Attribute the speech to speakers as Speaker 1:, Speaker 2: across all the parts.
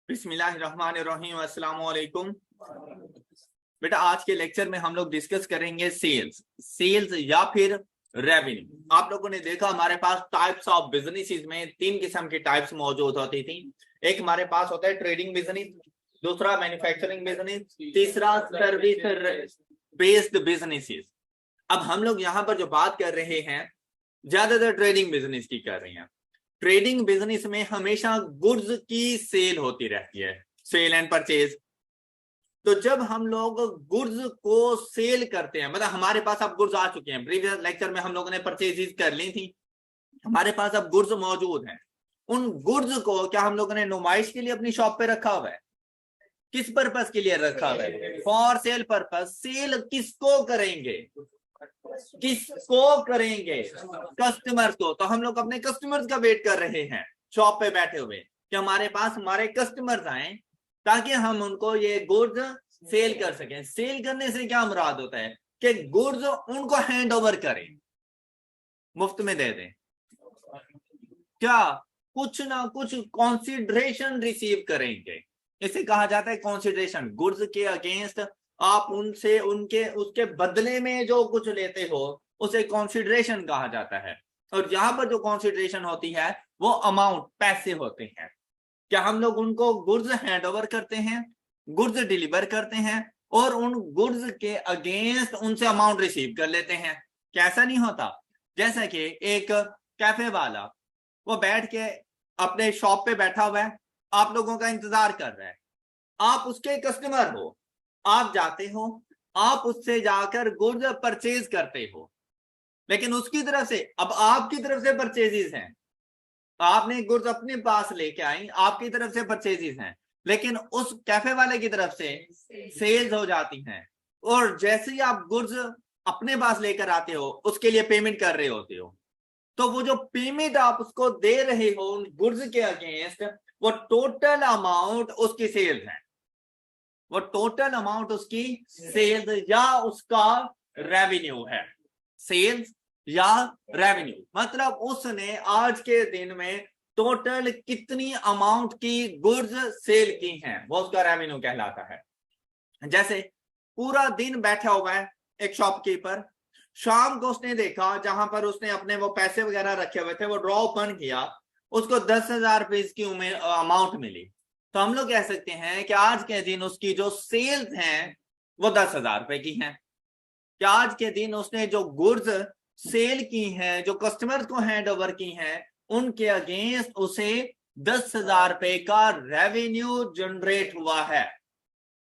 Speaker 1: बिस्मिल्लाहिर्रहमानिर्रहीम, अस्सलाम वालेकुम। बेटा, आज के लेक्चर में हम लोग डिस्कस करेंगे सेल्स या फिर रेवेन्यू। आप लोगों ने देखा हमारे पास टाइप्स ऑफ बिजनेसेस में तीन किस्म की टाइप्स मौजूद होती थी। एक हमारे पास होता है ट्रेडिंग बिजनेस, दूसरा मैन्युफैक्चरिंग बिजनेस, तीसरा सर्विस बेस्ड बिजनेसेस। अब हम लोग यहाँ पर जो बात कर रहे हैं ज्यादातर ट्रेडिंग बिजनेस की कर रहे हैं। ट्रेडिंग बिजनेस में हमेशा गुड्स की सेल होती रहती है, सेल एंड परचेज। तो जब हम लोग गुड्स को सेल करते हैं, मतलब हमारे पास अब गुड्स आ चुके हैं, प्रीवियस लेक्चर में हम लोगों ने परचेजेस कर ली थी, हमारे पास अब गुड्स मौजूद हैं। उन गुड्स को क्या हम लोगों ने नुमाइश के लिए अपनी शॉप पे रखा हुआ है? किस पर्पस के लिए रखा हुआ है? For sale purpose. सेल किसको करेंगे? किसको करेंगे? कस्टमर्स को। तो हम लोग अपने कस्टमर्स का वेट कर रहे हैं शॉप पे बैठे हुए कि हमारे पास हमारे कस्टमर्स आए ताकि हम उनको ये गुड्स सेल कर सकें। सेल करने से क्या मुराद होता है कि गुड्स उनको हैंड ओवर करें, मुफ्त में दे दें, क्या कुछ ना कुछ कॉन्सिडरेशन रिसीव करेंगे। इसे कहा जाता है कॉन्सिडरेशन। गुड्स के अगेंस्ट आप उनसे उनके उसके बदले में जो कुछ लेते हो उसे कॉन्सिडरेशन कहा जाता है। और यहाँ पर जो कॉन्सिडरेशन होती है वो अमाउंट, पैसे होते हैं। क्या हम लोग उनको गुड्स हैंड ओवर करते हैं, गुड्स डिलीवर करते हैं और उन गुड्स के अगेंस्ट उनसे अमाउंट रिसीव कर लेते हैं। कैसा नहीं होता? जैसा कि एक कैफे वाला वो बैठ के अपने शॉप पे बैठा हुआ है, आप लोगों का इंतजार कर रहा है, आप उसके कस्टमर हो, आप जाते हो, आप उससे जाकर गुड्स परचेज करते हो, लेकिन उसकी तरफ से अब आपकी तरफ से परचेजेस हैं, आपने गुड्स अपने पास लेके आई, आपकी तरफ से परचेजेस हैं, लेकिन उस कैफे वाले की तरफ से सेल्स हो जाती हैं। और जैसे ही आप गुड्स अपने पास लेकर आते हो उसके लिए पेमेंट कर रहे होते हो, तो वो जो पेमेंट आप उसको दे रहे हो उन गुड्स के अगेंस्ट, वो टोटल अमाउंट उसकी सेल्स है, वो टोटल अमाउंट उसकी सेल्स या उसका रेवेन्यू है। सेल्स या रेवेन्यू मतलब उसने आज के दिन में टोटल कितनी अमाउंट की गुड्स सेल की हैं, वो उसका रेवेन्यू कहलाता है। जैसे पूरा दिन बैठा हुआ है एक शॉपकीपर, शाम को उसने देखा जहां पर उसने अपने वो पैसे वगैरह रखे हुए थे वो ड्रॉ ओपन किया, उसको 10,000 रुपए की अमाउंट मिली। तो हम लोग कह सकते हैं कि आज के दिन उसकी जो सेल्स हैं वो 10,000 रुपए की हैं। कि आज के दिन उसने जो गुड्स सेल की हैं, जो कस्टमर्स को हैंड ओवर की हैं, उनके अगेंस्ट उसे 10,000 रुपए का रेवेन्यू जनरेट हुआ है।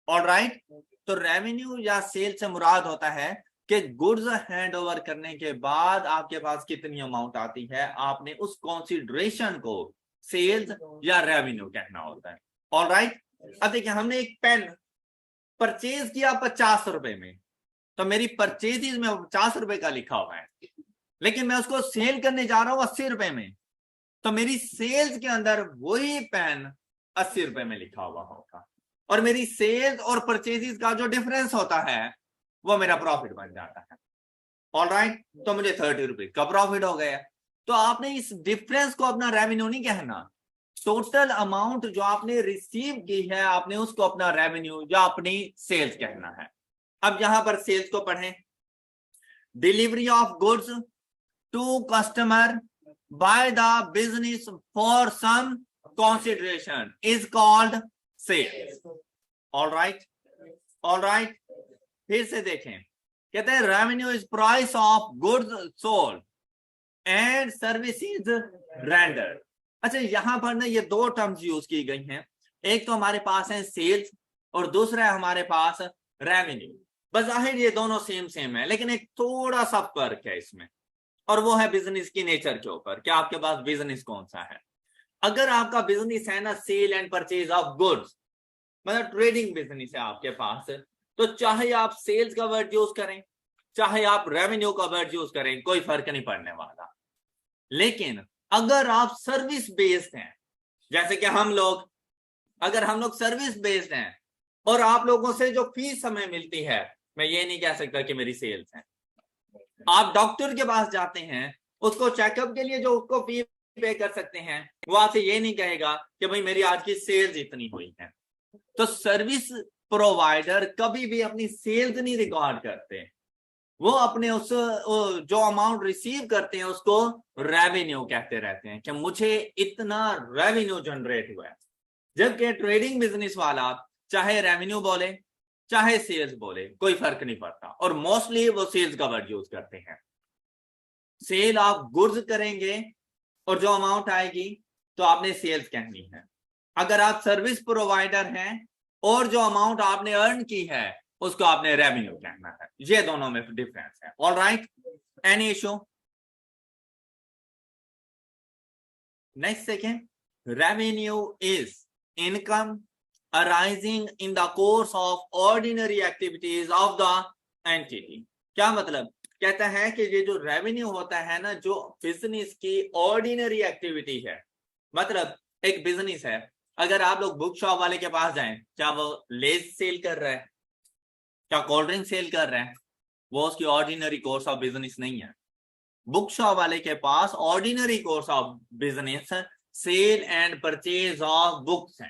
Speaker 1: ऑलराइट, तो रेवेन्यू या सेल से मुराद होता है कि गुड्स हैंड ओवर करने के बाद आपके पास कितनी अमाउंट आती है, आपने उस कॉन्सिडरेशन को सेल्स या रेवेन्यू कहना होता है। ऑलराइट, अब देखिए हमने एक पेन परचेज किया 50 रुपए में, तो मेरी परचेज में 50 रुपए का लिखा हुआ है, लेकिन मैं उसको सेल करने जा रहा हूं 80 रुपए में, तो मेरी सेल्स के अंदर वही पेन 80 रुपए में लिखा हुआ होगा, और मेरी सेल्स और परचेजेस का जो डिफरेंस होता है वो मेरा प्रॉफिट बन जाता है। ऑलराइट, तो मुझे 30 रुपए का प्रॉफिट हो गया। तो आपने इस डिफरेंस को अपना रेवेन्यू नहीं कहना, टोटल अमाउंट जो आपने रिसीव की है आपने उसको अपना रेवेन्यू या अपनी सेल्स कहना है। अब यहां पर सेल्स को पढ़ें। Delivery of goods to customer by the business for some consideration is called sales. Alright, alright, फिर से देखें, कहते हैं revenue is price of goods sold and services rendered. अच्छा, यहां पर ना ये दो टर्म्स यूज की गई हैं, एक तो हमारे पास है सेल्स और दूसरा है हमारे पास रेवेन्यू। बज़ाहिर ये दोनों सेम है, लेकिन एक थोड़ा सा फर्क है इसमें, और वो है बिजनेस की नेचर के ऊपर कि आपके पास बिजनेस कौन सा है। अगर आपका बिजनेस है ना sale and purchase of goods, मतलब ट्रेडिंग बिजनेस है आपके पास, तो चाहे आप सेल्स का वर्ड यूज करें चाहे आप रेवेन्यू का वर्ड यूज करें, कोई फर्क नहीं पड़ने वाला। लेकिन अगर आप सर्विस बेस्ड हैं, जैसे कि हम लोग, अगर हम लोग सर्विस बेस्ड हैं और आप लोगों से जो फीस हमें मिलती है, मैं ये नहीं कह सकता कि मेरी सेल्स है। आप डॉक्टर के पास जाते हैं, उसको चेकअप के लिए जो उसको फीस पे कर सकते हैं, वो आपसे ये नहीं कहेगा कि भाई मेरी आज की सेल्स इतनी हुई है। तो सर्विस प्रोवाइडर कभी भी अपनी सेल्स नहीं रिकॉर्ड करते, वो अपने उस जो अमाउंट रिसीव करते हैं उसको रेवेन्यू कहते रहते हैं कि मुझे इतना रेवेन्यू जनरेट हुआ है। जबकि ट्रेडिंग बिजनेस वाला चाहे रेवेन्यू बोले चाहे सेल्स बोले कोई फर्क नहीं पड़ता, और मोस्टली वो सेल्स का वर्ड यूज करते हैं। सेल आप गुड्स करेंगे और जो अमाउंट आएगी तो आपने सेल्स कहनी है। अगर आप सर्विस प्रोवाइडर हैं और जो अमाउंट आपने अर्न की है उसको आपने रेवेन्यू कहना है। ये दोनों में डिफरेंस है। All right, any issue? Next second, revenue is income arising in the course of ordinary activities of the entity. क्या मतलब? कहता है कि ये जो रेवेन्यू होता है ना, जो बिजनेस की ऑर्डिनरी एक्टिविटी है, मतलब एक बिजनेस है, अगर आप लोग बुक शॉप वाले के पास जाएं, क्या वो लेज सेल कर रहा है, क्या कोल्ड ड्रिंक सेल कर रहे हैं, वो उसकी ऑर्डिनरी कोर्स ऑफ बिजनेस नहीं है। बुक शॉप वाले के पास ordinary course of business sale and purchase of books है।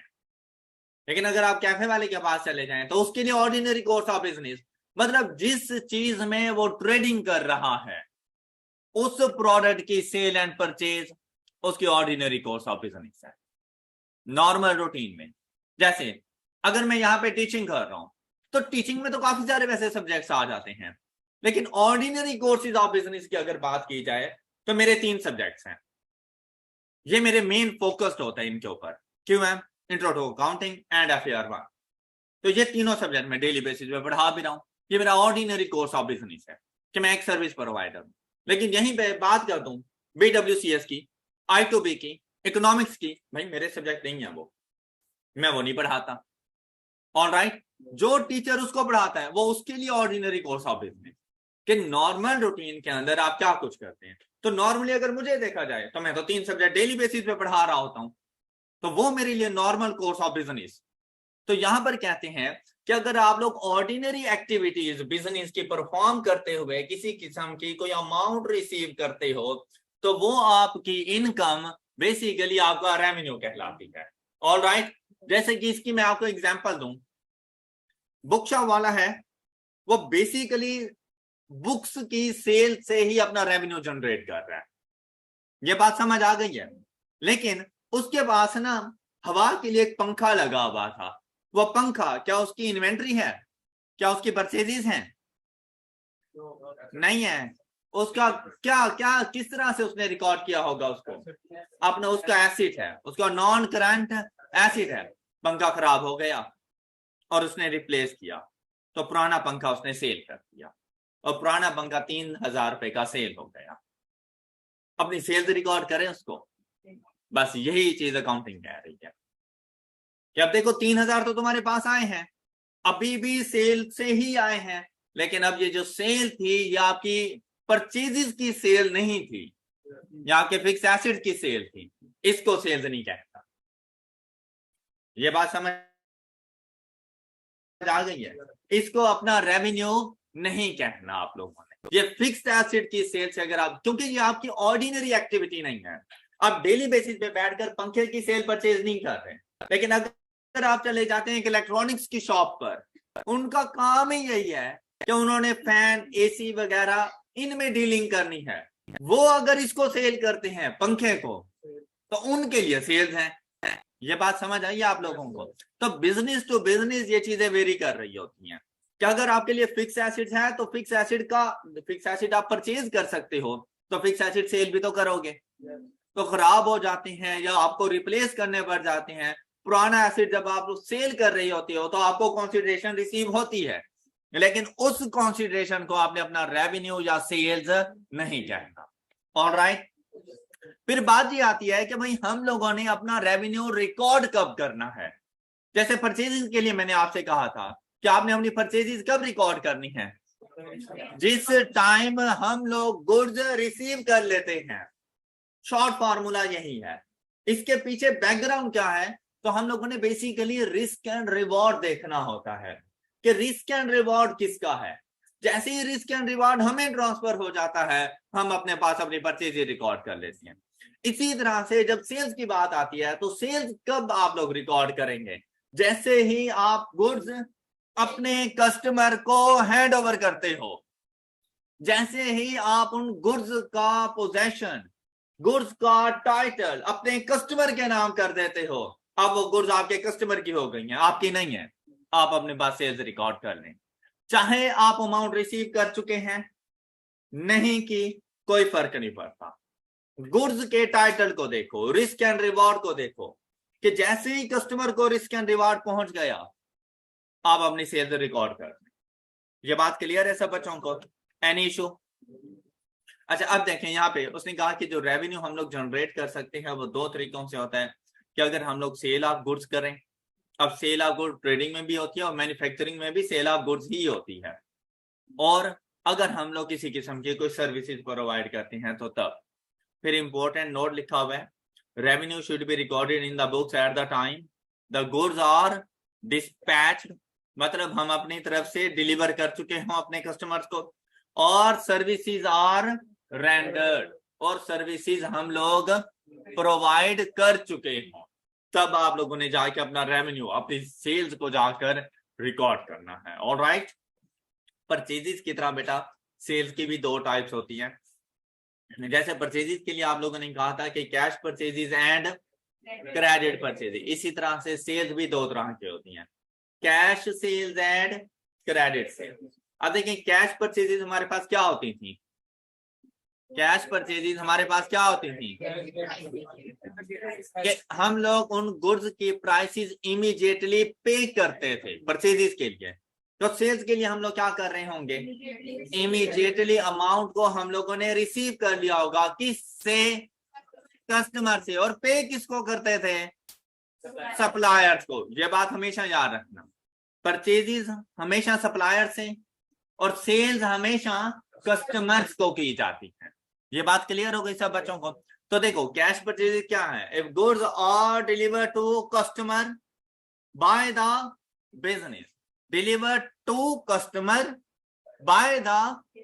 Speaker 1: लेकिन अगर आप कैफे वाले के पास चले जाएं तो उसके लिए ऑर्डिनरी कोर्स ऑफ बिजनेस, मतलब जिस चीज में वो ट्रेडिंग कर रहा है उस प्रोडक्ट की सेल एंड परचेज उसकी ऑर्डिनरी कोर्स ऑफ बिजनेस है, नॉर्मल रूटीन में। जैसे अगर मैं यहाँ पे टीचिंग कर रहा हूं तो टीचिंग में तो काफी सारे वैसे सब्जेक्ट्स आ जाते हैं, लेकिन ऑर्डिनरी कोर्सेज ऑफ बिजनेस की अगर बात की जाए तो मेरे 3 सब्जेक्ट्स हैं, ये मेरे मेन फोकस्ड होता है इनके ऊपर। क्यों है? Intro to accounting and FAR1। तो ये तीनों सब्जेक्ट मैं डेली बेसिस पे पढ़ा भी रहा हूँ। ये मेरा ऑर्डिनरी कोर्स ऑफ बिजनेस है कि मैं एक सर्विस प्रोवाइडर हूँ। लेकिन यहीं पे बात करता हूँ BWCS की, I2B की, इकोनॉमिक्स की, भाई मेरे सब्जेक्ट नहीं है वो, मैं वो नहीं पढ़ाता। ऑल राइट, जो टीचर उसको पढ़ाता है वो उसके लिए ऑर्डिनरी कोर्स ऑफ बिजनेस कि नॉर्मल रूटीन के अंदर आप क्या कुछ करते हैं। तो नॉर्मली अगर मुझे देखा जाए तो मैं तो 3 सब्जेक्ट डेली बेसिस पे पढ़ा रहा होता हूं, तो वो मेरे लिए नॉर्मल कोर्स ऑफ बिजनेस। तो यहां पर कहते हैं कि अगर आप लोग ऑर्डिनरी एक्टिविटीज बिजनेस की परफॉर्म करते हुए किसी किस्म की कोई अमाउंट रिसीव करते हो तो वो आपकी इनकम बेसिकली आपका रेवेन्यू कहलाती है। ऑल राइट, जैसे कि इसकी मैं आपको एग्जांपल दूं, बुक शॉप वाला है वो बेसिकली बुक्स की सेल से ही अपना रेवेन्यू जनरेट कर रहा है, ये बात समझ आ गई है। लेकिन उसके पास ना हवा के लिए एक पंखा लगा हुआ था, वो पंखा क्या उसकी इन्वेंट्री है, क्या उसकी परचेजेस हैं? नहीं है। उसका क्या क्या किस तरह से उसने रिकॉर्ड किया होगा उसको? अपना उसका एसिड है, उसका नॉन करंट एसिड है। पंखा खराब हो गया और उसने रिप्लेस किया, तो पुराना पंखा उसने सेल कर दिया और पुराना पंखा 3000 रुपए का सेल हो गया। अपनी सेल्स रिकॉर्ड करें उसको, बस यही चीज अकाउंटिंग कह रही है कि अब देखो 3000 तो तुम्हारे पास आए हैं, अभी भी सेल से ही आए हैं, लेकिन अब ये जो सेल थी ये आपकी परचेजेस की सेल नहीं थी, या आपके फिक्स एसेट की सेल थी, इसको सेल्स नहीं कहता। ये बात समझ आ गई है? इसको अपना रेवेन्यू नहीं कहना आप लोगों ने। ये फिक्स्ड एसेट की सेल से अगर आप, क्योंकि ये आपकी ऑर्डिनरी एक्टिविटी नहीं है, आप डेली बेसिस पे बैठकर पंखे की सेल परचेज नहीं कर रहे। लेकिन अगर आप चले जाते हैं इलेक्ट्रॉनिक्स की शॉप पर, उनका काम ही यही है कि उन्होंने फैन AC वगैरह इनमें डीलिंग करनी है, वो अगर इसको सेल करते हैं पंखे को तो उनके लिए सेल्स हैं। ये बात समझ आई आप लोगों को? तो बिजनेस टू बिजनेस ये चीजें वेरी कर रही होती हैं कि अगर आपके लिए फिक्स एसिड है तो फिक्स एसिड आप परचेज कर सकते हो, तो फिक्स एसिड सेल भी तो करोगे। तो खराब हो जाते हैं या आपको रिप्लेस करने पड़ जाते हैं, पुराना एसिड जब आप सेल कर रही होती हो तो आपको कंसीडरेशन रिसीव होती है, लेकिन उस कंसीडरेशन को आपने अपना रेवेन्यू या सेल्स नहीं कहना। ऑल राइट, फिर बात ये आती है कि भाई हम लोगों ने अपना रेवेन्यू रिकॉर्ड कब करना है। जैसे परचेजेस के लिए मैंने आपसे कहा था कि आपने अपनी परचेजेस कब रिकॉर्ड करनी है? जिस टाइम हम लोग गुड्स रिसीव कर लेते हैं। शॉर्ट फॉर्मूला यही है। इसके पीछे बैकग्राउंड क्या है? तो हम लोगों ने बेसिकली रिस्क एंड रिवॉर्ड देखना होता है कि रिस्क एंड रिवॉर्ड किसका है। जैसे ही रिस्क एंड रिवॉर्ड हमें ट्रांसफर हो जाता है, हम अपने पास अपनी परचेज रिकॉर्ड कर लेते हैं। इसी तरह से जब सेल्स की बात आती है तो सेल्स कब आप लोग रिकॉर्ड करेंगे? जैसे ही आप गुड्स अपने कस्टमर को हैंड ओवर करते हो, जैसे ही आप उन गुड्स का पोजेशन, गुड्स का टाइटल अपने कस्टमर के नाम कर देते हो, अब वो गुड्स आपके कस्टमर की हो गई हैं, आपकी नहीं है। आप अपने पास सेल्स रिकॉर्ड कर लें, चाहे आप अमाउंट रिसीव कर चुके हैं नहीं की कोई फर्क नहीं पड़ता। गुड्स के टाइटल को देखो, रिस्क एंड रिवॉर्ड को देखो, कि जैसे ही कस्टमर को रिस्क एंड रिवॉर्ड पहुंच गया, आप अपनी सेल्स रिकॉर्ड कर लें। ये बात क्लियर है सब बच्चों को? Any issue? अच्छा, अब देखें यहाँ पे उसने कहा कि जो रेवेन्यू हम लोग जनरेट कर सकते हैं वो दो तरीकों से होता है कि अगर हम लोग सेल ऑफ गुड्स करें, अब सेल ऑफ गुड्स ट्रेडिंग में भी होती है और मैन्युफैक्चरिंग में भी सेल ऑफ गुड्स ही होती है, और अगर हम लोग किसी किस्म की कोई सर्विसेज प्रोवाइड करते हैं तो तब। फिर इंपॉर्टेंट नोट लिखा हुआ है, revenue should be recorded in the books at the time the goods are dispatched, मतलब हम अपनी तरफ से डिलीवर कर चुके हों अपने कस्टमर्स को, और सर्विसेज आर रेंडर्ड, और सर्विसेज हम लोग प्रोवाइड कर चुके हों, तब आप लोगों ने जाके अपना रेवेन्यू, अपनी सेल्स को जाकर रिकॉर्ड करना है। ऑलराइट, परचेजेस की तरह बेटा सेल्स की भी दो टाइप्स होती हैं। जैसे परचेजेस के लिए आप लोगों ने कहा था कि cash purchases and credit purchases, इसी तरह से सेल्स भी दो तरह की होती हैं, cash sales and credit sales. अब देखिए कैश परचेजेस हमारे पास क्या होती थी? कैश परचेजेस हमारे पास क्या होती थी कि हम लोग उन गुड्स की प्राइसेस इमीडिएटली पे करते थे परचेजेस के लिए। तो सेल्स के लिए हम लोग क्या कर रहे होंगे? इमीडिएटली अमाउंट को हम लोगों ने रिसीव कर लिया होगा, किससे? कस्टमर से। और पे किसको करते थे? सप्लायर्स को। ये बात हमेशा याद रखना, परचेजेस हमेशा सप्लायर से और सेल्स हमेशा कस्टमर्स को की जाती है। ये बात क्लियर हो गई सब बच्चों को? तो देखो कैश परचेजेस क्या है? If goods are delivered to customer by the business, delivered to customer by the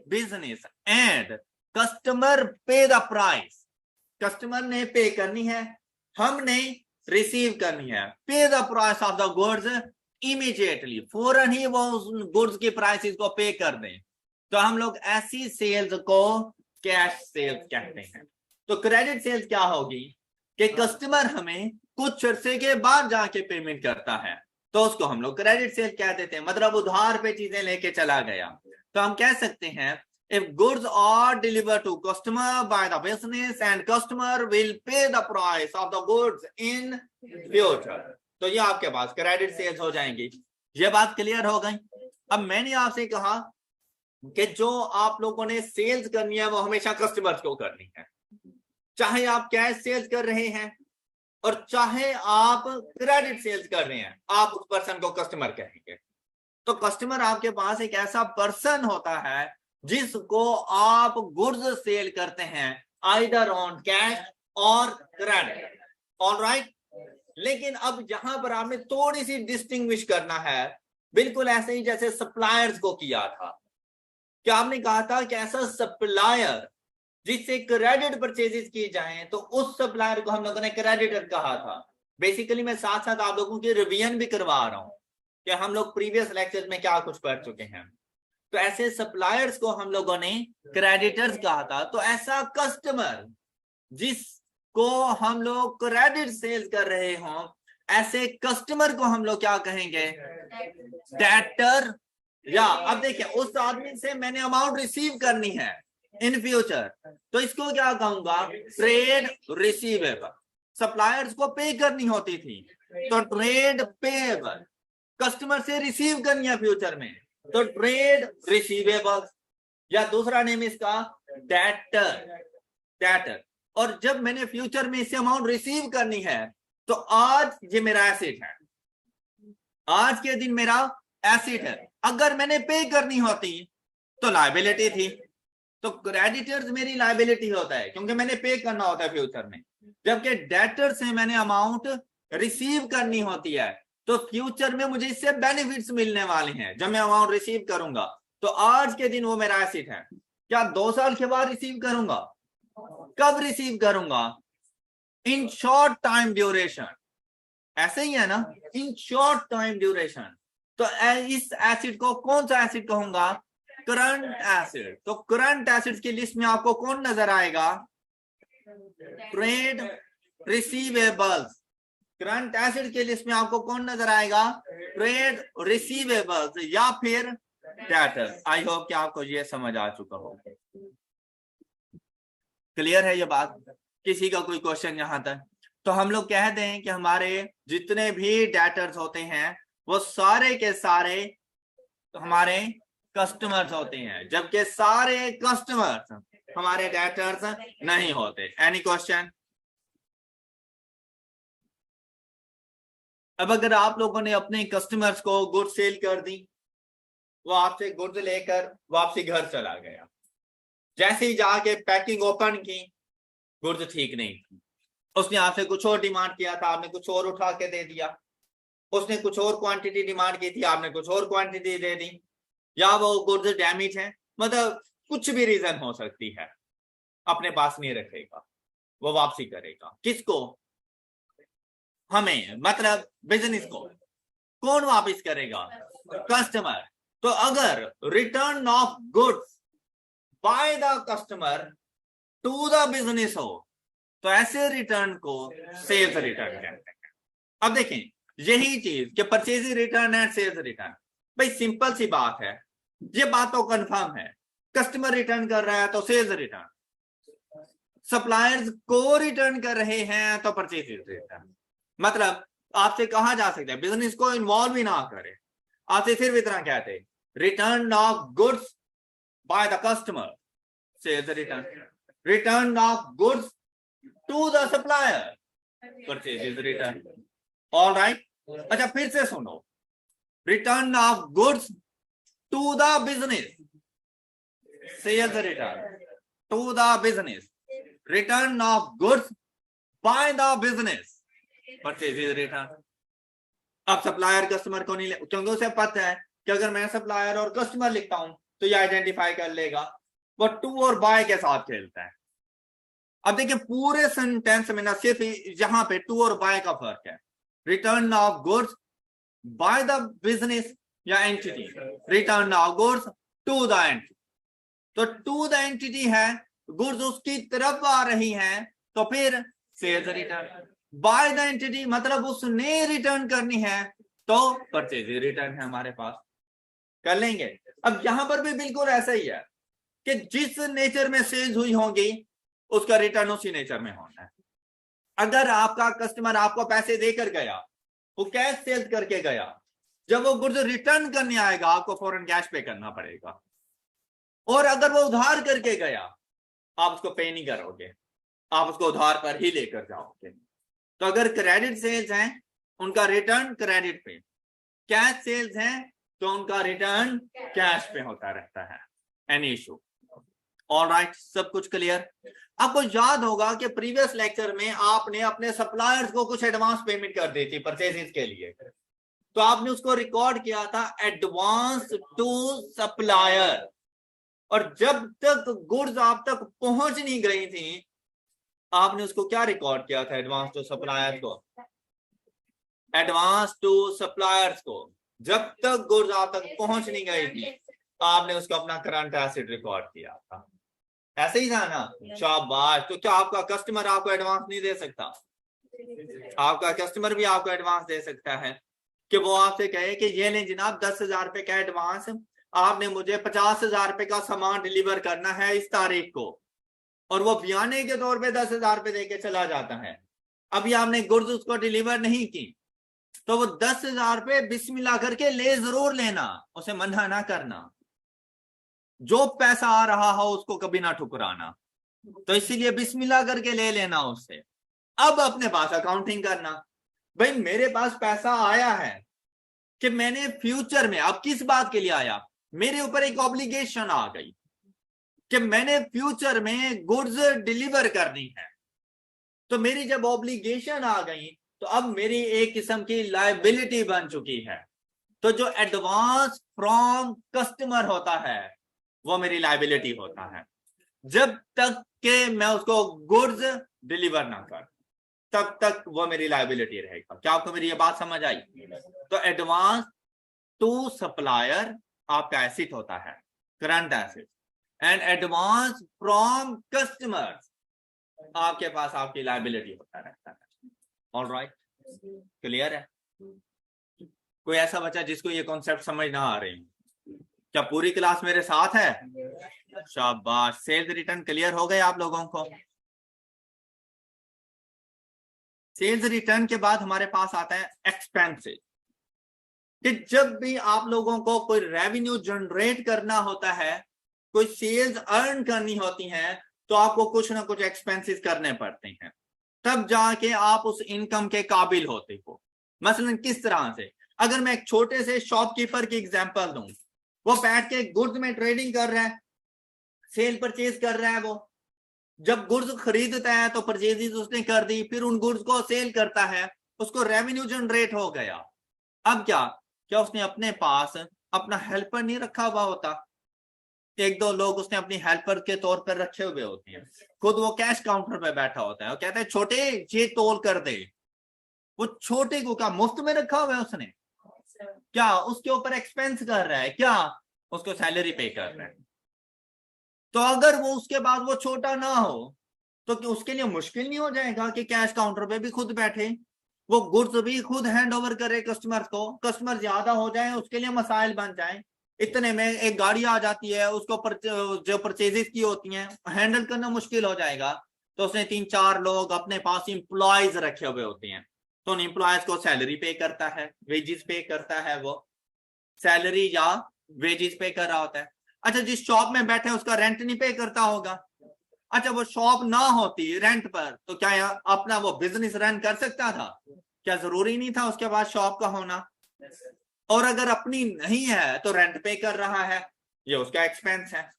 Speaker 1: business and customer pay the price, customer ने पे करनी है, हमने रिसीव करनी है। पे the price of the goods immediately, फौरन ही वो उस गुड्स की प्राइसेस को पे कर दें, तो हम लोग ऐसी सेल्स को कैश सेल्स कहते हैं। तो क्रेडिट सेल्स क्या होगी कि कस्टमर हमें कुछ अरसे के बाद जाके पेमेंट करता है, तो उसको हम लोग क्रेडिट सेल कह देते हैं, मतलब उधार पे चीजें लेके चला गया। तो हम कह सकते हैं if goods are delivered to customer by the business and customer will pay the price of the goods in future, तो ये आपके पास क्रेडिट सेल्स हो जाएंगी। ये बात क्लियर हो गई? अब मैंने आपसे कहा कि जो आप लोगों ने सेल्स करनी है वो हमेशा कस्टमर्स को करनी है, चाहे आप कैश सेल्स कर रहे हैं और चाहे आप क्रेडिट सेल्स कर रहे हैं, आप उस पर्सन को कस्टमर कहेंगे। तो कस्टमर आपके पास एक ऐसा पर्सन होता है जिसको आप गुड्स सेल करते हैं आइदर ऑन कैश और क्रेडिट। ऑलराइट, लेकिन अब यहां पर आपने थोड़ी सी डिस्टिंग्विश करना है, बिल्कुल ऐसे ही जैसे सप्लायर्स को किया था। क्या आपने कहा था कि ऐसा सप्लायर जिससे क्रेडिट परचेजेस की जाए तो उस सप्लायर को हम लोगों ने क्रेडिटर कहा था। बेसिकली मैं साथ साथ आप लोगों की रिवीजन भी करवा रहा हूं कि हम लोग प्रीवियस लेक्चर में क्या कुछ पढ़ चुके हैं। तो ऐसे सप्लायर्स को हम लोगों ने क्रेडिटर्स कहा था। तो ऐसा कस्टमर जिसको हम लोग क्रेडिट सेल्स कर रहे हों, ऐसे कस्टमर को हम लोग क्या कहेंगे? डेटर। या अब देखिए उस आदमी से मैंने अमाउंट रिसीव करनी है इन फ्यूचर, तो इसको क्या कहूंगा? Trade receivable. सप्लायर्स को पे करनी होती थी तो ट्रेड पेएबल, कस्टमर से रिसीव करनी है फ्यूचर में तो ट्रेड रिसीवेबल, या दूसरा नेम इसका डेटर। डेटर। और जब मैंने फ्यूचर में इससे अमाउंट रिसीव करनी है तो आज ये मेरा एसेट है, आज के दिन मेरा एसेट है। अगर मैंने पे करनी होती तो लायबिलिटी थी, तो क्रेडिटर्स मेरी लायबिलिटी होता है क्योंकि मैंने पे करना होता है फ्यूचर में, जबकि डेटर से मैंने अमाउंट रिसीव करनी होती है तो फ्यूचर में मुझे इससे बेनिफिट्स मिलने वाले हैं जब मैं अमाउंट रिसीव करूंगा। तो आज के दिन वो मेरा एसेट है। क्या 2 साल के बाद रिसीव करूंगा? कब रिसीव करूंगा? इन शॉर्ट टाइम ड्यूरेशन, ऐसे ही है ना, इन शॉर्ट टाइम ड्यूरेशन। तो इस एसिड को कौन सा एसिड कहूंगा? Current acid. तो करंट एसिड की लिस्ट में आपको कौन नजर आएगा? Trade receivables. करंट एसिड के लिस्ट में आपको कौन नजर आएगा? ट्रेड रिसीवेबल्स या फिर डेटर्स। आई होप कि आपको ये समझ आ चुका हो। क्लियर है ये बात? किसी का कोई क्वेश्चन यहां तक? तो हम लोग कह दें कि हमारे जितने भी डेटर्स होते हैं वो सारे के सारे हमारे कस्टमर्स होते हैं, जबकि सारे कस्टमर्स हमारे डेटर्स नहीं होते। Any question? अब अगर आप लोगों ने अपने कस्टमर्स को गुड्स सेल कर दी, वो आपसे गुड्स लेकर वापसी घर चला गया, जैसे ही जाके पैकिंग ओपन की गुड्स ठीक नहीं थी, उसने आपसे कुछ और डिमांड किया था, आपने कुछ और उठा के दे दिया, उसने कुछ और क्वांटिटी डिमांड की थी, आपने कुछ और क्वांटिटी दे दी, या वो गुड्स डैमेज है, मतलब कुछ भी रीजन हो सकती है, अपने पास नहीं रखेगा, वो वापसी करेगा। किसको? हमें, मतलब बिजनेस को। कौन वापस करेगा? कस्टमर। तो अगर return of goods by the customer to the business हो तो ऐसे रिटर्न को सेल्स रिटर्न कहते हैं। अब देखें यही चीज कि purchase return and sales return, भाई सिंपल सी बात है, ये बात तो कंफर्म है। कस्टमर रिटर्न कर रहा है तो सेल्स रिटर्न, सप्लायर्स को रिटर्न कर रहे हैं तो परचेज रिटर्न। मतलब आपसे कहा जा सकता है बिजनेस को इन्वॉल्व ही ना करे, आपसे सिर्फ इतना कहते हैं return of goods by the customer sales return, return of goods to the supplier purchase return. All right. अच्छा फिर से सुनो, return of goods to the business sales return, to the business, return of goods by the business purchase return. अब supplier customer को नहीं, क्योंकि उसे पता है कि अगर मैं सप्लायर और कस्टमर लिखता हूं तो ये आइडेंटिफाई कर लेगा, वो टू और बाय के साथ खेलता है। अब देखिए पूरे सेंटेंस में ना सिर्फ यहां पे टू और बाय का फर्क है। Return of goods by the business या entity, return of goods to the entity. तो टू द एंटिटी है, गुड्स उसकी तरफ आ रही हैं तो फिर sales return. By the entity मतलब उसने रिटर्न करनी है तो परचेज रिटर्न है हमारे पास। कर लेंगे। अब यहां पर भी बिल्कुल ऐसा ही है कि जिस नेचर में सेल्स हुई होंगी उसका रिटर्न उसी नेचर में होना है। अगर आपका कस्टमर आपको पैसे देकर गया, वो कैश सेल्स करके गया, जब वो गुड्स रिटर्न करने आएगा आपको फौरन कैश पे करना पड़ेगा। और अगर वो उधार करके गया आप उसको पे नहीं करोगे, आप उसको उधार पर ही लेकर जाओगे। तो अगर क्रेडिट सेल्स हैं उनका रिटर्न क्रेडिट पे, कैश सेल्स हैं तो उनका रिटर्न कैश पे होता रहता है। Any issue? ऑल राइट, सब कुछ क्लियर? आपको याद होगा कि प्रीवियस लेक्चर में आपने अपने सप्लायर्स को कुछ एडवांस पेमेंट कर दी थी परचेजेस के लिए, तो आपने उसको रिकॉर्ड किया था एडवांस टू सप्लायर। और जब तक गुड्स आप तक पहुंच नहीं गई थी आपने उसको क्या रिकॉर्ड किया था? एडवांस टू सप्लायर्स को, एडवांस टू सप्लायर्स को जब तक गुड्स आप तक पहुंच नहीं गई थी आपने उसको अपना करंट एसेट रिकॉर्ड किया था। ऐसे ही था ना? शाबाश। तो क्या आपका कस्टमर आपको एडवांस नहीं दे सकता? आपका कस्टमर भी आपको एडवांस दे सकता है कि वो आपसे कहे कि ये लें जनाब 10,000 रुपए का एडवांस, आपने मुझे 50,000 रुपए का सामान डिलीवर करना है इस तारीख को, और वो बयाने के तौर पे 10,000 रुपए देके चला जाता है। अभी आपने गुड्स उसको डिलीवर नहीं की तो वो 10,000 रुपए बिस्मिल्लाह करके ले जरूर लेना, उसे मना ना करना। जो पैसा आ रहा हो उसको कभी ना ठुकराना, तो इसीलिए बिस्मिल्लाह करके ले लेना उससे। अब अपने पास अकाउंटिंग करना, भाई मेरे पास पैसा आया है कि मैंने फ्यूचर में, अब किस बात के लिए आया, मेरे ऊपर एक ऑब्लिगेशन आ गई कि मैंने फ्यूचर में गुड्स डिलीवर करनी है। तो मेरी जब ऑब्लिगेशन आ गई तो अब मेरी एक किस्म की लायबिलिटी बन चुकी है। तो जो एडवांस फ्रॉम कस्टमर होता है वो मेरी लायबिलिटी होता है जब तक कि मैं उसको गुड्स डिलीवर ना कर। तब तक वो मेरी लायबिलिटी रहेगा। क्या आपको मेरी ये बात समझ आई? तो एडवांस टू सप्लायर आपका एसेट होता है, current asset, and advance from customers आपके पास आपकी लायबिलिटी होता रहता है। ऑलराइट, क्लियर है? कोई ऐसा बच्चा जिसको ये कॉन्सेप्ट समझ ना आ रही? क्या पूरी क्लास मेरे साथ है? शाबाश। सेल्स रिटर्न क्लियर हो गए आप लोगों को? सेल्स रिटर्न के बाद हमारे पास आता है एक्सपेंसेस, कि जब भी आप लोगों को कोई रेवेन्यू जनरेट करना होता है, कोई सेल्स अर्न करनी होती है, तो आपको कुछ ना कुछ एक्सपेंसेस करने पड़ते हैं, तब जाके आप उस इनकम के काबिल होते हो। मसलन किस तरह से? अगर मैं एक छोटे से शॉपकीपर की एग्जांपल दूं, वो बैठ के गुड्स में ट्रेडिंग कर रहा है, सेल परचेज कर रहा है, वो जब गुड्स खरीदता है तो परचेजेस उसने कर दी, फिर उन गुड्स को सेल करता है, उसको रेवेन्यू जनरेट हो गया। अब क्या उसने अपने पास अपना हेल्पर नहीं रखा हुआ होता? एक दो लोग उसने अपनी हेल्पर के तौर पर रखे हुए होते हैं, खुद वो कैश काउंटर पे बैठा होता है, वो कहता है छोटे ये तोल कर दे। वो छोटे को क्या मुफ्त में रखा हुआ है उसने? क्या उसके ऊपर एक्सपेंस कर रहा है? क्या उसको सैलरी पे कर रहा है? तो अगर वो उसके बाद वो छोटा ना हो तो उसके लिए मुश्किल नहीं हो जाएगा कि कैश काउंटर पे भी खुद बैठे, वो गुड्स भी खुद हैंड ओवर करे कस्टमर को, कस्टमर ज्यादा हो जाए उसके लिए मसाइल बन जाए, इतने में एक गाड़ी आ जाती है, उसको जो परचेजेस की होती हैं हैंडल करना मुश्किल हो जाएगा। तो उसने 3-4 लोग अपने पास इंप्लॉयज रखे हुए होते हैं, तो उन इंप्लॉयज को सैलरी पे करता है, वेजेस पे करता है, वो सैलरी या वेजेस पे कर रहा होता है। अच्छा, जिस शॉप में बैठे उसका रेंट नहीं पे करता होगा? अच्छा, वो शॉप ना होती रेंट पर तो क्या अपना वो बिजनेस रन कर सकता था? क्या जरूरी नहीं था उसके बाद शॉप का होना? और अगर अपनी नहीं है तो रेंट पे कर रहा है, ये उसका एक्सपेंस है।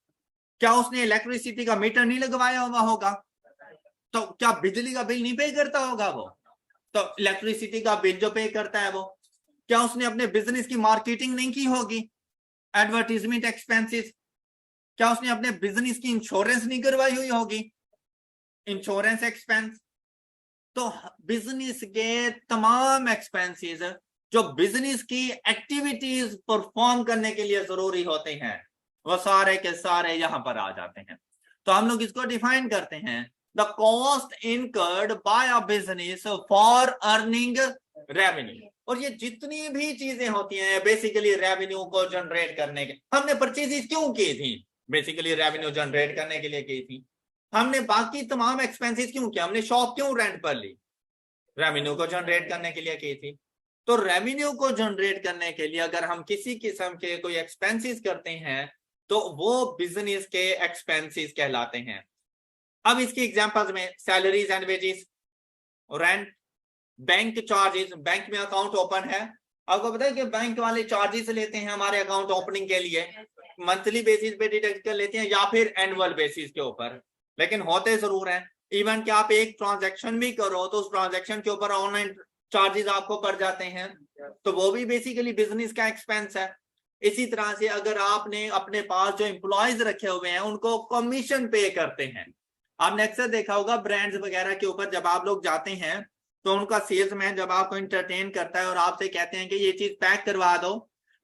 Speaker 1: क्या उसने इलेक्ट्रिसिटी का मीटर नहीं लगवाया हुआ होगा? तो क्या बिजली का बिल नहीं पे करता होगा वो? तो इलेक्ट्रिसिटी का बिल जो पे करता है वो, क्या उसने अपने बिजनेस की मार्केटिंग नहीं की होगी? Advertisement expenses. क्या उसने अपने बिजनेस की इंश्योरेंस नहीं करवाई हुई होगी? Insurance expense. तो बिजनेस के तमाम एक्सपेंसेस जो बिजनेस की एक्टिविटीज परफॉर्म करने के लिए जरूरी होते हैं, वो सारे के सारे यहां पर आ जाते हैं। तो हम लोग इसको डिफाइन करते हैं, the cost incurred by a business for earning revenue. और ये जितनी भी चीजें होती हैं बेसिकली रेवेन्यू को जनरेट करने के, हमने परचेजेस क्यों की थी? बेसिकली रेवेन्यू जनरेट करने के लिए की थी। हमने बाकी तमाम एक्सपेंसेस क्यों किया? हमने शॉप क्यों रेंट पर ली? रेवेन्यू को जनरेट करने के लिए की थी। तो रेवेन्यू को जनरेट करने के लिए अगर हम किसी किस्म के कोई एक्सपेंसेस करते हैं तो वो बिजनेस के एक्सपेंसेस कहलाते हैं। अब इसकी एग्जांपल्स में salaries and wages, rent, bank charges, bank में अकाउंट ओपन है, आपको पता है कि बैंक वाले चार्जेस लेते हैं हमारे अकाउंट ओपनिंग के लिए, मंथली बेसिस पे डिडक्ट कर लेते हैं या फिर एनुअल बेसिस के ऊपर, लेकिन होते जरूर हैं। इवन कि आप एक ट्रांजैक्शन भी करो तो उस ट्रांजैक्शन के ऊपर ऑनलाइन चार्जेस आपको पड़ जाते हैं, तो वो भी बेसिकली बिजनेस का एक्सपेंस है। इसी तरह से अगर आपने अपने पास जो एम्प्लॉयज रखे हुए हैं उनको कमीशन पे करते हैं, आपने अक्सर देखा होगा ब्रांड्स वगैरह के ऊपर जब आप लोग जाते हैं तो उनका सेल्समैन जब आपको इंटरटेन करता है और आपसे कहते हैं कि ये चीज पैक करवा दो,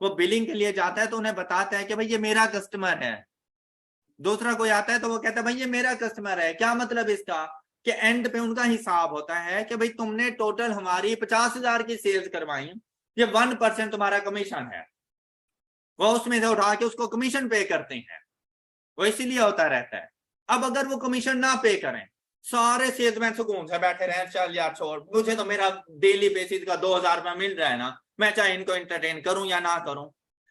Speaker 1: वो बिलिंग के लिए जाता है तो उन्हें बताता है कि भाई ये मेरा कस्टमर है। दूसरा कोई आता है तो वो कहता है भाई ये मेरा कस्टमर है। क्या मतलब इसका? कि एंड पे उनका हिसाब होता है कि भाई तुमने टोटल हमारी 50,000 की सेल्स करवाई, ये 1% तुम्हारा कमीशन है, वो उसमें से उठा के उसको कमीशन पे करते हैं, वो इसीलिए होता रहता है। अब अगर वो कमीशन ना पे करें, सारे सेल्समैन सुकून से बैठे रहे, चल यार छोड़, मुझे तो मेरा डेली बेसिस का 2,000 रुपया मिल रहा है ना, मैं चाहे इनको एंटरटेन करूं या ना करूं।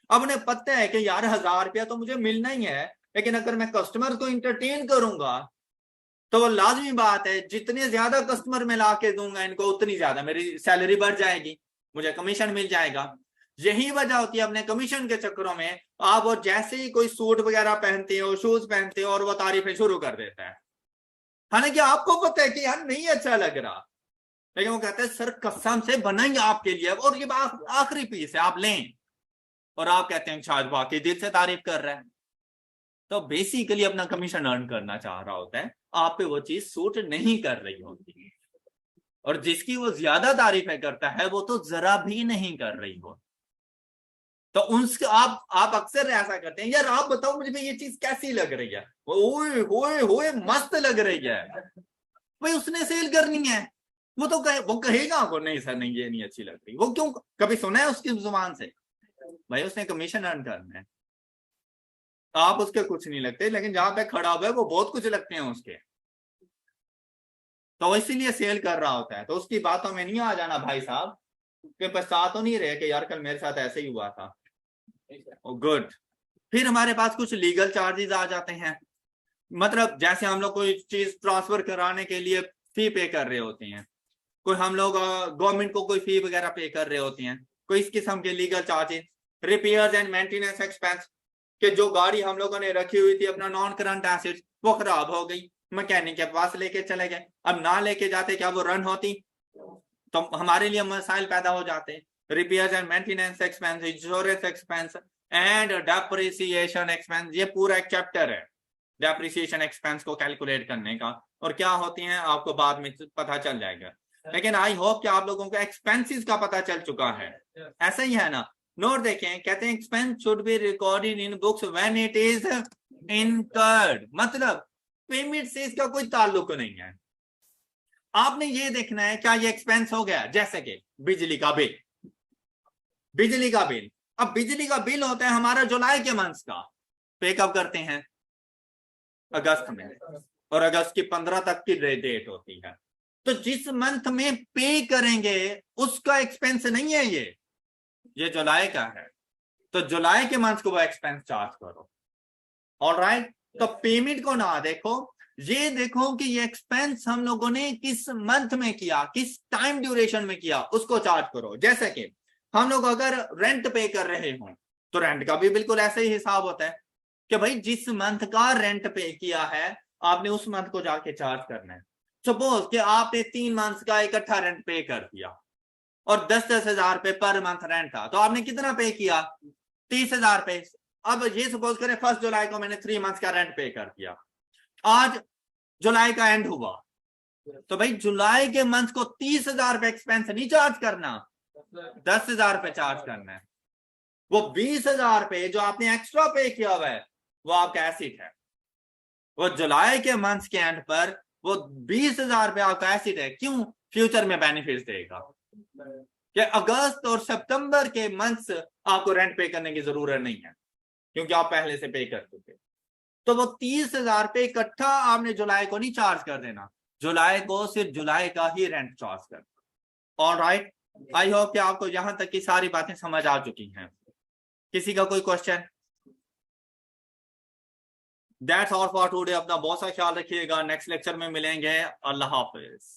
Speaker 1: अब उन्हें पता है कि यार 1,000 रुपया तो मुझे मिलना ही है, लेकिन अगर मैं कस्टमर को इंटरटेन करूंगा तो वो लाजमी बात है जितने ज्यादा कस्टमर मैं ला के दूंगा इनको उतनी ज्यादा मेरी सैलरी बढ़ जाएगी, मुझे कमीशन मिल जाएगा। यही वजह होती है अपने कमीशन के चक्करों में आप वो जैसे ही कोई सूट वगैरह पहनते हो, शूज पहनते हो और वो तारीफें शुरू कर देता है, हालांकि आपको पता है कि यार नहीं अच्छा लग रहा, लेकिन वो कहते हैं सर कसम से बनाएंगे आपके लिए और ये आखिरी पीस है आप लें, और आप कहते हैं शायद वाकई दिल से तारीफ कर रहे हैं। तो बेसिकली अपना कमीशन अर्न करना चाह रहा होता है, आप पे वो चीज सूट नहीं कर रही होती। और जिसकी वो ज्यादा तारीफें करता है वो तो जरा भी नहीं कर रही हो। तो उनसे आप अक्सर ऐसा करते हैं, यार आप बताओ मुझे ये चीज कैसी लग रही है, ओए होए होए मस्त लग रही है, भाई उसने सेल करनी है, वो तो वो कहेगा आपको नहीं सर नहीं ये नहीं अच्छी लग रही, वो क्यों, कभी सुना है उसकी जुबान से? भाई उसने कमीशन अर्न करना है, आप उसके कुछ नहीं लगते, लेकिन जहां पे खड़ा हुआ है वो बहुत कुछ लगते हैं उसके, तो इसीलिए सेल कर रहा होता है। तो उसकी बातों में नहीं आ जाना भाई साहब, के पश्चात तो नहीं रहे कि यार कल मेरे साथ ऐसे ही हुआ था। गुड। फिर हमारे पास कुछ लीगल चार्जेस आ जाते हैं, मतलब जैसे हम लोग कोई चीज ट्रांसफर कराने के लिए फी पे कर रहे होते हैं, कोई हम लोग गवर्नमेंट को कोई फी वगैरह पे कर रहे होते हैं, कोई इस किस्म के legal charges, repairs and maintenance expense, कि जो गाड़ी हम लोगों ने रखी हुई थी अपना नॉन करंट एसेट वो खराब हो गई, मैकेनिक के पास लेके चले गए, अब ना लेके जाते क्या वो रन होती, तो हमारे लिए मसाइल पैदा हो जाते। Repairs and maintenance expense, insurance expense and depreciation expense, ये पूरा एक चैप्टर है डेप्रिसिएशन एक्सपेंस को कैलकुलेट करने का, और क्या होती हैं आपको बाद में पता चल जाएगा। लेकिन आई होप कि आप लोगों को एक्सपेंसेस का पता चल चुका है, ऐसा ही है ना। नोट देखें, कहते हैं expense should be recorded in books when it is incurred, मतलब पेमेंट से इसका कोई ताल्लुक नहीं है, आपने ये देखना है क्या ये एक्सपेंस हो गया। जैसे कि बिजली का बिल, बिजली का बिल, अब बिजली का बिल होता है हमारा जुलाई के मंथ का, पे कब करते हैं, अगस्त में, और अगस्त की 15 तक की डेट होती है, तो जिस मंथ में पे करेंगे उसका एक्सपेंस नहीं है ये जुलाई का है, तो जुलाई के मंथ को वो एक्सपेंस चार्ज करो। ऑलराइट, तो पेमेंट को ना देखो, ये देखो कि ये एक्सपेंस हम लोगों ने किस मंथ में किया, किस टाइम ड्यूरेशन में किया, उसको चार्ज करो। जैसे कि हम लोग अगर रेंट पे कर रहे हो तो रेंट का भी बिल्कुल ऐसे ही हिसाब होता है कि भाई जिस मंथ का रेंट पे किया है आपने उस मंथ को जाके चार्ज करना है। सपोज कि आपने 3 मंथ का इकट्ठा रेंट पे कर दिया और 10-10 हजार रुपए पर मंथ रेंट था, तो आपने कितना पे किया, 30,000 रुपए। अब ये सपोज करें 1 जुलाई को मैंने 3 मंथ का रेंट पे कर दिया, आज जुलाई का एंड हुआ, तो भाई जुलाई के मंथ को 30,000 रुपए एक्सपेंस नहीं चार्ज करना, 10,000 रुपए चार्ज करना है। वो 20,000 रुपए जो आपने एक्स्ट्रा पे किया हुआ है वो आपका एसिड है, वो जुलाई के मंथ के एंड पर वो 20,000 रुपए आपका एसिड है। क्यों, फ्यूचर में बेनिफिट देगा कि अगस्त और सितंबर के मंथ्स आपको रेंट पे करने की जरूरत नहीं है क्योंकि आप पहले से पे कर चुके, तो वो 30,000 रुपए इकट्ठा आपने जुलाई को नहीं चार्ज कर देना, जुलाई को सिर्फ जुलाई का ही रेंट चार्ज करना। ऑलराइट, आई होप कि आपको यहां तक की सारी बातें समझ आ चुकी हैं। किसी का कोई question? That's all for today. अपना बहुत सा ख्याल रखिएगा, नेक्स्ट लेक्चर में मिलेंगे। अल्लाह हाफिज।